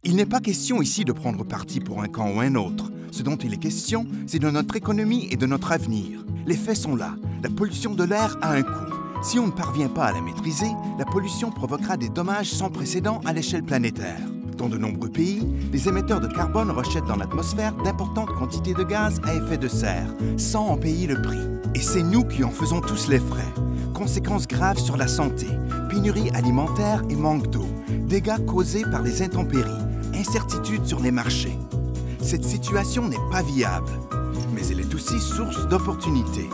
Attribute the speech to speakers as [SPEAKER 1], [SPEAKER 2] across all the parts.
[SPEAKER 1] Il n'est pas question ici de prendre parti pour un camp ou un autre. Ce dont il est question, c'est de notre économie et de notre avenir. Les faits sont là. La pollution de l'air a un coût. Si on ne parvient pas à la maîtriser, la pollution provoquera des dommages sans précédent à l'échelle planétaire. Dans de nombreux pays, les émetteurs de carbone rejettent dans l'atmosphère d'importantes quantités de gaz à effet de serre, sans en payer le prix. Et c'est nous qui en faisons tous les frais. Conséquences graves sur la santé, pénurie alimentaire et manque d'eau, dégâts causés par les intempéries, incertitudes sur les marchés. Cette situation n'est pas viable, mais elle est aussi source d'opportunités.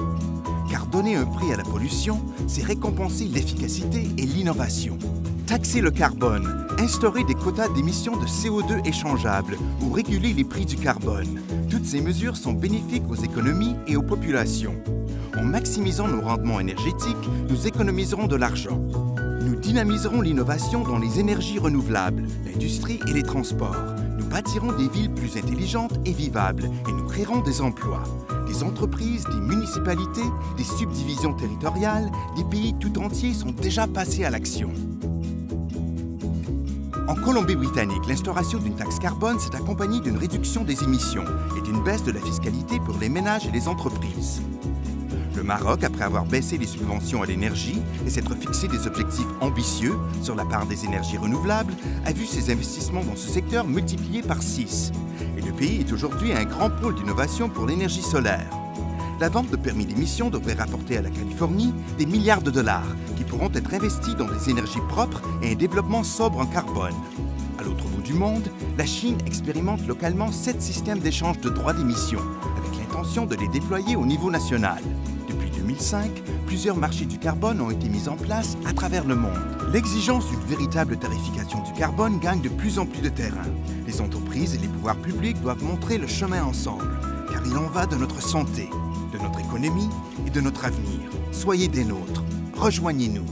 [SPEAKER 1] Car donner un prix à la pollution, c'est récompenser l'efficacité et l'innovation. Taxer le carbone, instaurer des quotas d'émissions de CO2 échangeables ou réguler les prix du carbone. Toutes ces mesures sont bénéfiques aux économies et aux populations. En maximisant nos rendements énergétiques, nous économiserons de l'argent. Nous dynamiserons l'innovation dans les énergies renouvelables, l'industrie et les transports. Nous bâtirons des villes plus intelligentes et vivables et nous créerons des emplois. Des entreprises, des municipalités, des subdivisions territoriales, des pays tout entiers sont déjà passés à l'action. En Colombie-Britannique, l'instauration d'une taxe carbone s'est accompagnée d'une réduction des émissions et d'une baisse de la fiscalité pour les ménages et les entreprises. Le Maroc, après avoir baissé les subventions à l'énergie et s'être fixé des objectifs ambitieux sur la part des énergies renouvelables, a vu ses investissements dans ce secteur multipliés par 6. Et le pays est aujourd'hui un grand pôle d'innovation pour l'énergie solaire. La vente de permis d'émission devrait rapporter à la Californie des milliards de dollars qui pourront être investis dans des énergies propres et un développement sobre en carbone. À l'autre bout du monde, la Chine expérimente localement 7 systèmes d'échange de droits d'émission avec l'intention de les déployer au niveau national. Depuis 2005, plusieurs marchés du carbone ont été mis en place à travers le monde. L'exigence d'une véritable tarification du carbone gagne de plus en plus de terrain. Les entreprises et les pouvoirs publics doivent montrer le chemin ensemble, car il en va de notre santé, de notre économie et de notre avenir. Soyez des nôtres. Rejoignez-nous.